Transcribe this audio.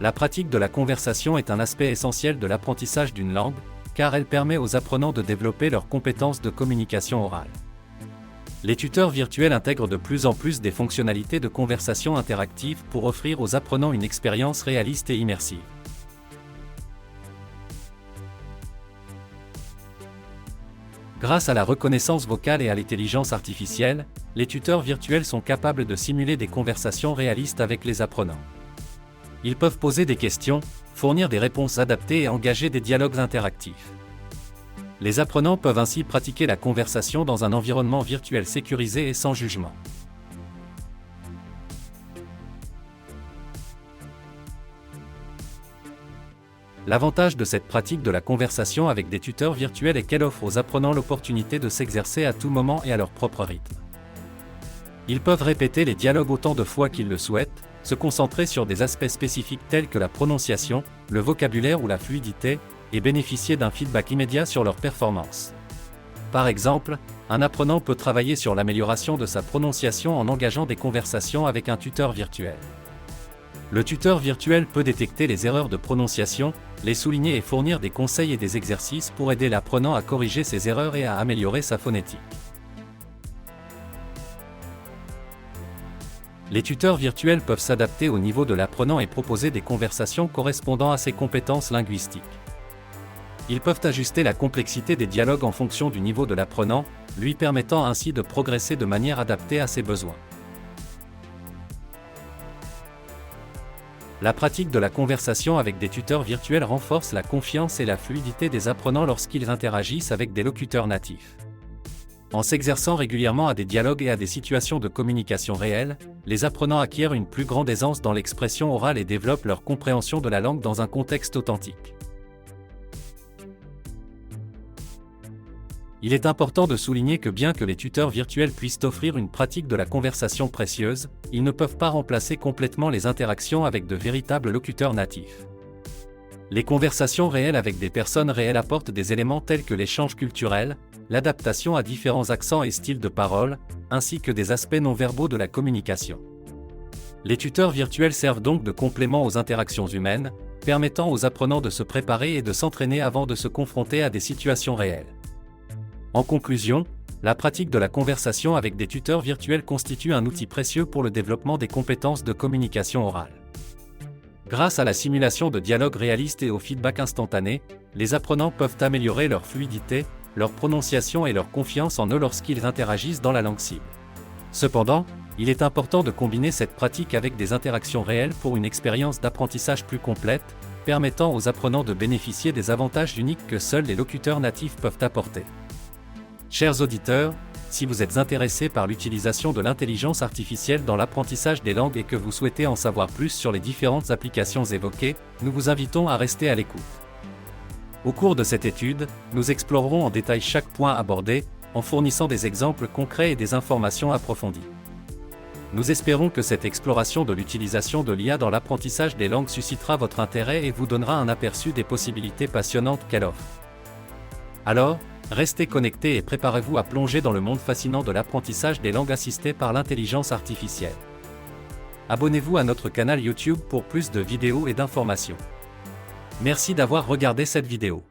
La pratique de la conversation est un aspect essentiel de l'apprentissage d'une langue, car elle permet aux apprenants de développer leurs compétences de communication orale. Les tuteurs virtuels intègrent de plus en plus des fonctionnalités de conversation interactive pour offrir aux apprenants une expérience réaliste et immersive. Grâce à la reconnaissance vocale et à l'intelligence artificielle, les tuteurs virtuels sont capables de simuler des conversations réalistes avec les apprenants. Ils peuvent poser des questions, fournir des réponses adaptées et engager des dialogues interactifs. Les apprenants peuvent ainsi pratiquer la conversation dans un environnement virtuel sécurisé et sans jugement. L'avantage de cette pratique de la conversation avec des tuteurs virtuels est qu'elle offre aux apprenants l'opportunité de s'exercer à tout moment et à leur propre rythme. Ils peuvent répéter les dialogues autant de fois qu'ils le souhaitent, se concentrer sur des aspects spécifiques tels que la prononciation, le vocabulaire ou la fluidité, et bénéficier d'un feedback immédiat sur leur performance. Par exemple, un apprenant peut travailler sur l'amélioration de sa prononciation en engageant des conversations avec un tuteur virtuel. Le tuteur virtuel peut détecter les erreurs de prononciation, les souligner et fournir des conseils et des exercices pour aider l'apprenant à corriger ses erreurs et à améliorer sa phonétique. Les tuteurs virtuels peuvent s'adapter au niveau de l'apprenant et proposer des conversations correspondant à ses compétences linguistiques. Ils peuvent ajuster la complexité des dialogues en fonction du niveau de l'apprenant, lui permettant ainsi de progresser de manière adaptée à ses besoins. La pratique de la conversation avec des tuteurs virtuels renforce la confiance et la fluidité des apprenants lorsqu'ils interagissent avec des locuteurs natifs. En s'exerçant régulièrement à des dialogues et à des situations de communication réelles, les apprenants acquièrent une plus grande aisance dans l'expression orale et développent leur compréhension de la langue dans un contexte authentique. Il est important de souligner que bien que les tuteurs virtuels puissent offrir une pratique de la conversation précieuse, ils ne peuvent pas remplacer complètement les interactions avec de véritables locuteurs natifs. Les conversations réelles avec des personnes réelles apportent des éléments tels que l'échange culturel, l'adaptation à différents accents et styles de parole, ainsi que des aspects non-verbaux de la communication. Les tuteurs virtuels servent donc de complément aux interactions humaines, permettant aux apprenants de se préparer et de s'entraîner avant de se confronter à des situations réelles. En conclusion, la pratique de la conversation avec des tuteurs virtuels constitue un outil précieux pour le développement des compétences de communication orale. Grâce à la simulation de dialogues réalistes et au feedback instantané, les apprenants peuvent améliorer leur fluidité, leur prononciation et leur confiance en eux lorsqu'ils interagissent dans la langue cible. Cependant, il est important de combiner cette pratique avec des interactions réelles pour une expérience d'apprentissage plus complète, permettant aux apprenants de bénéficier des avantages uniques que seuls les locuteurs natifs peuvent apporter. Chers auditeurs, si vous êtes intéressés par l'utilisation de l'intelligence artificielle dans l'apprentissage des langues et que vous souhaitez en savoir plus sur les différentes applications évoquées, nous vous invitons à rester à l'écoute. Au cours de cette étude, nous explorerons en détail chaque point abordé, en fournissant des exemples concrets et des informations approfondies. Nous espérons que cette exploration de l'utilisation de l'IA dans l'apprentissage des langues suscitera votre intérêt et vous donnera un aperçu des possibilités passionnantes qu'elle offre. Alors, restez connectés et préparez-vous à plonger dans le monde fascinant de l'apprentissage des langues assistées par l'intelligence artificielle. Abonnez-vous à notre canal YouTube pour plus de vidéos et d'informations. Merci d'avoir regardé cette vidéo.